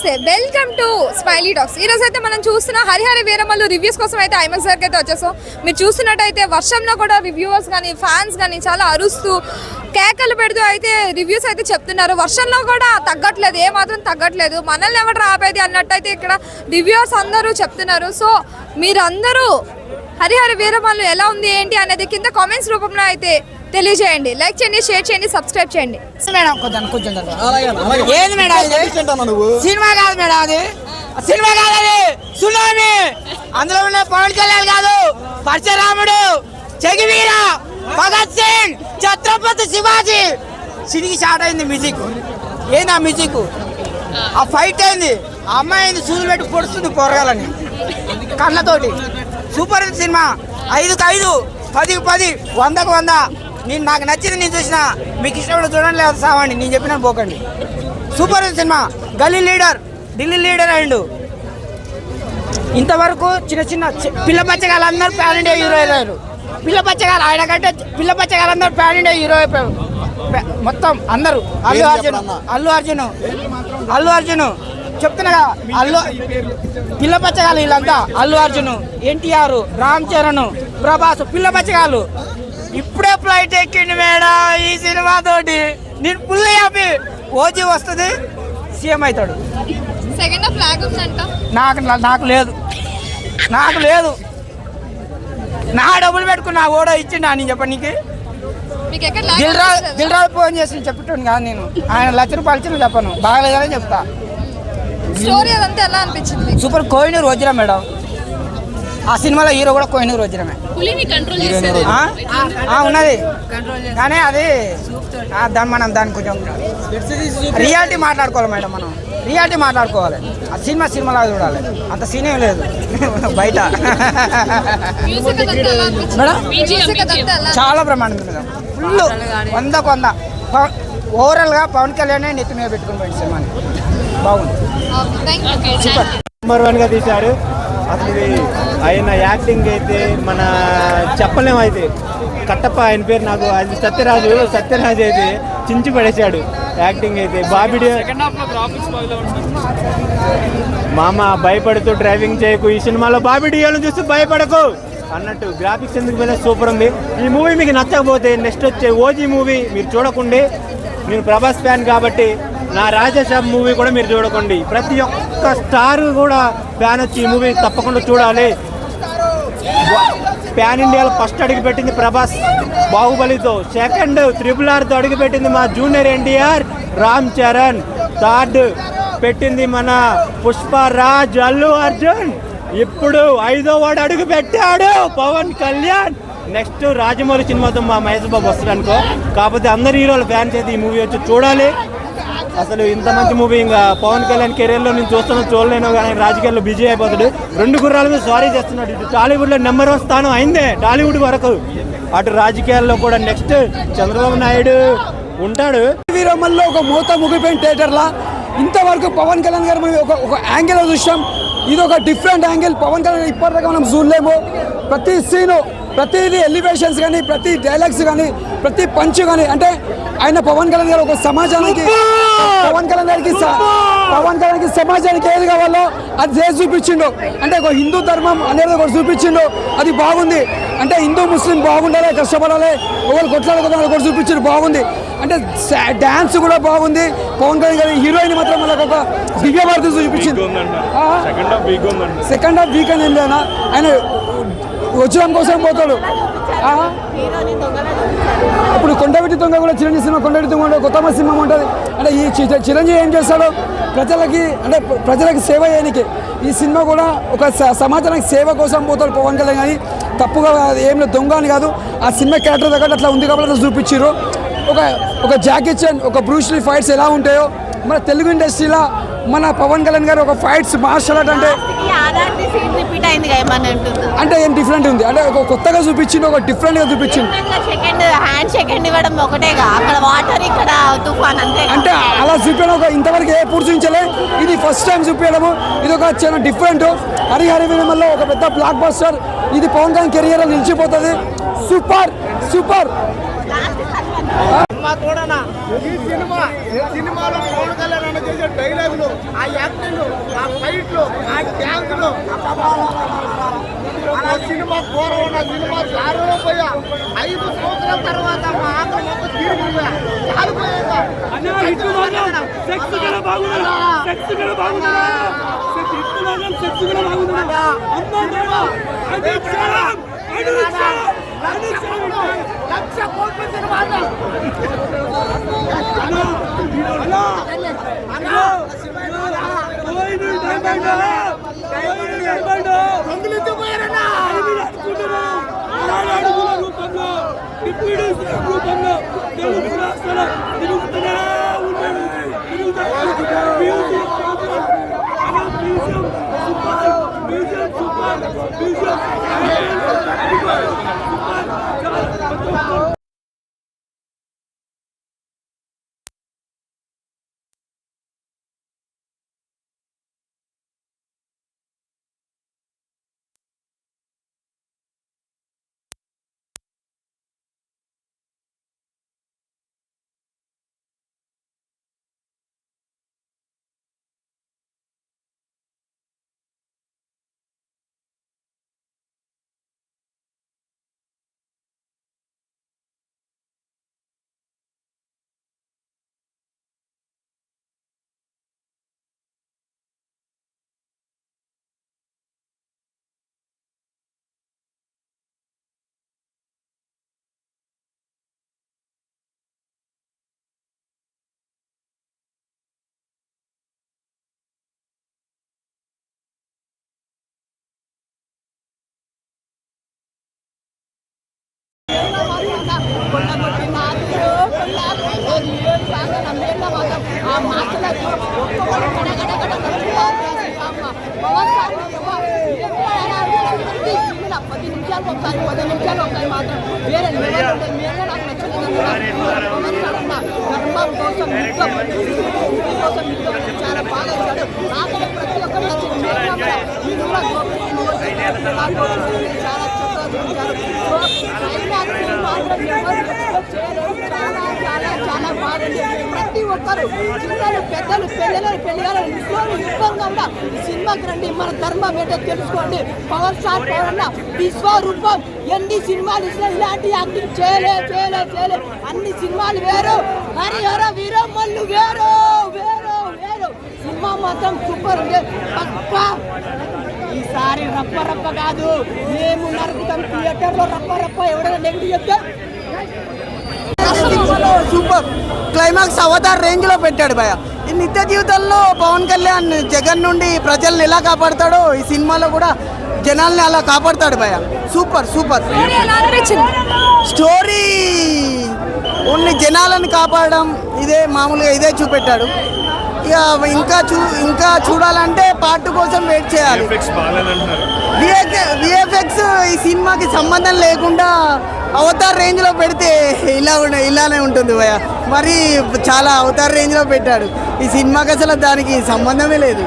నమస్తే, welcome to smiley talks. ఈ రోజు అయితే మనం చూస్తున్న హరిహర వీరమల్లు రివ్యూస్ కోసం అయితే ఐమాక్స్ దగ్గరికి అయితే వచ్చేసాం. మీరు చూస్తున్నట్టయితే వర్షంలో కూడా రివ్యూవర్స్ కానీ ఫ్యాన్స్ కానీ చాలా అరుస్తూ కేకలు పెడుతూ అయితే రివ్యూస్ అయితే చెప్తున్నారు. వర్షంలో కూడా తగ్గట్లేదు, ఏమాత్రం తగ్గట్లేదు. మనల్ని ఎవరు ఆపేది అన్నట్టయితే ఇక్కడ రివ్యూవర్స్ అందరూ చెప్తున్నారు. సో మీరందరూ హరిహర వీరమల్లు ఎలా ఉంది ఏంటి అనేది కింద కామెంట్స్ రూపంలో అయితే తెలియజేయండి. లైక్ చేయండి, షేర్ చేయండి, సబ్స్క్రైబ్ చేయండి. ఏది మేడం సినిమా కాదు మేడం, అది సినిమా కాదు, అది సునామీ. అందులో ఉన్న పవన్ కళ్యాణ్ కాదు, పరశురాముడు, జగవీర, భగత్ సింగ్, ఛత్రపతి శివాజీ. సినికి స్టార్ట్ అయింది మ్యూజిక్. ఏంది ఆ మ్యూజిక్? ఆ ఫైట్ అయింది. ఆ అమ్మాయి అయింది సూదులు పెట్టి పొడుస్తుంది పొరగాలని కళ్ళతోటి. Super cinema. 5కి 5, 10కి 10, 100కి 100. నేను నాకు నచ్చింది నేను చూసిన. మీకు ఇష్టపడి చూడండి, లేదా సావండి, నేను చెప్పిన పోకండి. Super cinema. గల్లీ లీడర్, ఢిల్లీ లీడర్ అయిండు. ఇంతవరకు చిన్న చిన్న పిల్ల పచ్చగాళ్ళు అందరూ ప్యాన్ ఇండియా హీరో అయ్యారు. పిల్ల పచ్చగాళ్ళు ఆయన కంటే పిల్ల పచ్చగాళ్ళు అందరూ ప్యాన్ ఇండియా హీరో అయిపోయారు మొత్తం అందరూ. అల్లు అర్జున్ చెప్తున్నా పిల్ల పచ్చగాళ్ళు వీళ్ళంతా. అల్లు అర్జున్, ఎన్టీఆర్, రామ్ చరణ్, ప్రభాస్ పిల్ల పచ్చగాళ్ళు. ఇప్పుడే ఫ్లైట్ ఎక్కిండి మేడం ఈ సినిమా తోటి. నేను ఫుల్ హ్యాపీ. ఓజీ వస్తుంది, సీఎం అవుతాడు. నాకు లేదు. నా డబ్బులు పెట్టుకున్నా ఓడో ఇచ్చిండా నేను చెప్పనీకి. దిల్ రాజు ఫోన్ చేసి చెప్పేటోని కాదు నేను. ఆయన ₹1,00,000 ఇచ్చిన చెప్పను, బాగలేదని చెప్తా. సూపర్. కోహినూర్ రోజురా మేడం. ఆ సినిమాలో హీరో కూడా కోహినూర్ రోజురమే ఉన్నది. కానీ అది దాన్ని కొంచెం రియాలిటీ మాట్లాడుకోవాలి మేడం. మనం రియాలిటీ మాట్లాడుకోవాలి. ఆ సినిమాలాగా చూడాలి. అంత సీన్ ఏం లేదు బయట. చాలా బ్రహ్మాండం మేడం. ఫుల్ 100కి 100. ఓవరాల్గా పవన్ కళ్యాణ్ నెత్తి మీద పెట్టుకుని పోయింది సినిమాని. బాగుంది. నెంబర్ 1గా తీశారు. అసలు ఆయన యాక్టింగ్ అయితే మన చెప్పలేము. అయితే కట్టప్ప ఆయన పేరు నాకు, అది సత్యరాజు అయితే చించి పడేశాడు యాక్టింగ్ అయితే. బాబిడి మామ భయపడుతూ డ్రైవింగ్ చేయకు, ఈ సినిమాలో బాబిడియోలను చూస్తూ భయపడకు అన్నట్టు గ్రాఫిక్స్ ఎందుకు మీద సూపర్ ఉంది. ఈ మూవీ మీకు నచ్చకపోతే నెక్స్ట్ వచ్చే ఓజీ మూవీ మీరు చూడకండి. నేను ప్రభాస్ ఫ్యాన్ కాబట్టి నా రాజాసాబ్ మూవీ కూడా మీరు చూడకండి. ప్రతి ఒక్క స్టార్ కూడా ఫ్యాన్ వచ్చి ఈ మూవీ తప్పకుండా చూడాలి. ప్యాన్ ఇండియాలో ఫస్ట్ అడుగు పెట్టింది ప్రభాస్ బాహుబలితో, సెకండ్ RRRతో అడుగు పెట్టింది మా జూనియర్ ఎన్టీఆర్ రామ్ చరణ్, థర్డ్ పెట్టింది మన పుష్పరాజ్ అల్లు అర్జున్, ఇప్పుడు 5వ వాడు అడుగు పెట్టాడు పవన్ కళ్యాణ్. నెక్స్ట్ రాజమౌళి సినిమాతో మా మహేష్ బాబు వస్తాడు అనుకో. కాకపోతే అందరు హీరోల ఫ్యాన్స్ అయితే ఈ మూవీ వచ్చి చూడాలి. అసలు ఇంత మంచి మూవీ ఇంకా పవన్ కళ్యాణ్ కెరీర్లో నేను చూడలేను, కానీ రాజకీయాల్లో బిజీ అయిపోతాడు. 2 గుర్రాల మీద సారీ చేస్తున్నాడు. ఇటు టాలీవుడ్లో నెంబర్ 1 స్థానం అయిందే టాలీవుడ్ వరకు, అటు రాజకీయాల్లో కూడా నెక్స్ట్ చంద్రబాబు నాయుడు ఉంటాడు. వీరమల్లో ఒక మూత ముగిపోయిన థియేటర్లా ఇంతవరకు పవన్ కళ్యాణ్ గారు మనం ఒక యాంగిల్లో చూసాం. ఇది ఒక డిఫరెంట్ యాంగిల్. పవన్ కళ్యాణ్ ఇప్పటిదాకా మనం చూడలేము. ప్రతి సీను, ప్రతిదీ ఎలివేషన్స్ కానీ, ప్రతి డైలాగ్స్ కానీ, ప్రతి పంచ్ కానీ, అంటే ఆయన పవన్ కళ్యాణ్ గారు ఒక సమాజానికి పవన్ కళ్యాణ్కి సమాజానికి ఏది కావాలో అది చేసి చూపించిండు. అంటే ఒక హిందూ ధర్మం అనేది ఒకటి చూపించిండు, అది బాగుంది. అంటే హిందూ ముస్లిం బాగుండాలి, కష్టపడాలి, ఒకరు కొట్లాడుకోవాలి, ఒకటి చూపించిండు, బాగుంది. అంటే డ్యాన్స్ కూడా బాగుంది. పవన్ కళ్యాణ్ గారి హీరోయిన్ మాత్రం మనకు ఒక దివ్య భారతి చూపించింది. సెకండ్ హాఫ్ వీక్ అని ఏం లేదా, ఆయన వజ్రం కోసం పోతాడు. ఇప్పుడు కొండవీటి దొంగ కూడా చిరంజీవి సినిమా, కొండవీటి దొంగ ఉంటుంది, కొత్త సినిమా ఉంటుంది. అంటే ఈ చిరంజీవి ఏం చేస్తాడో ప్రజలకి సేవ చేయడానికి. ఈ సినిమా కూడా ఒక సమాజానికి సేవ కోసం పోతాడు పవన్ కళ్యాణ్. కానీ తప్పుగా ఏం లేదు, దొంగ అని కాదు. ఆ సినిమా క్యారెక్టర్ దగ్గర అట్లా ఉంది కాబట్టి అట్లా చూపించారు. ఒక జాకీ చాన్, ఒక బ్రూస్ లీ ఫైట్స్ ఎలా ఉంటాయో మన తెలుగు ఇండస్ట్రీలో మన పవన్ కళ్యాణ్ గారు ఒక ఫైట్స్ మార్షల్ ఆర్ట్ అంటే ఏం డిఫరెంట్ ఉంది. అంటే ఒక కొత్తగా చూపించింది, ఒక డిఫరెంట్గా చూపించింది. అంటే అలా చూపించడం ఒక ఇంతవరకు ఏ పూర్తి చూపించలే, ఇది ఫస్ట్ టైం చూపించడము. ఇది ఒక చాలా డిఫరెంట్. హరిహర వీరమల్లో ఒక పెద్ద బ్లాక్ బస్టర్. ఇది పవన్ కళ్యాణ్ కెరియర్లో నిలిచిపోతుంది. Super super. సినిమాలో పవన్ కళ్యాణ్ చేసే డైలాగ్ డైలాగులు, ఆ యాక్టింగ్, ఆ ఫైట్లు, ఆ డ్యాన్సులు, ఆ సినిమా పూర్వం సినిమా జారిపోయా 5 సంవత్సరాల తర్వాత మా ఆకలి మొత్తం తీరిపోయా జారిపోయాక లక్ష కోట్ల సినిమా చాలా బాగా ఇచ్చాడు. నాకైతే ప్రతి ఒక్కరు నచ్చింది. చాలా చక్కగా చూపించారు. చాలా బాగుంది. ప్రతి ఒక్కరు చిన్నలు పెద్దలు పెళ్ళిళ్ళు ముఖ్యంగా కూడా ఈ సినిమాకి రండి. మన ధర్మం ఏంటో తెలుసుకోండి. పవర్ స్టార్ పవన్ విశ్వరూపం ఎన్ని సినిమాలు ఇచ్చినా ఇలాంటి యాక్టింగ్ చేయలే అన్ని సినిమాలు వేరు. హరిహర వీరమ్మలు వేరు. సినిమా మాత్రం సూపర్ ఉంది. పక్కా ఈసారి రప్ప కాదు, మేము నరుకుతాం థియేటర్లో రప్ప. ఎవరైనా నెగిటివ్ చెప్తే సూపర్ క్లైమాక్స్ అవతార్ రేంజ్ లో పెట్టాడు భయ. ఈ నిత్య జీవితంలో పవన్ కళ్యాణ్ జగన్ నుండి ప్రజల్ని ఎలా కాపాడతాడో ఈ సినిమాలో కూడా జనాల్ని అలా కాపాడతాడు భయ. సూపర్ స్టోరీ ఓన్లీ జనాలను కాపాడడం మామూలుగా ఇదే చూపెట్టాడు. ఇక ఇంకా చూడాలంటే పార్ట్ కోసం వెయిట్ చేయాలి. విఎఫ్ఎక్స్ ఈ సినిమాకి సంబంధం లేకుండా అవతార్ రేంజ్ లో పెడితే ఇలానే ఉంటుంది భయ. మరి చాలా అవతార్ రేంజ్ లో పెట్టాడు. ఈ సినిమాకి అసలు దానికి సంబంధమే లేదు.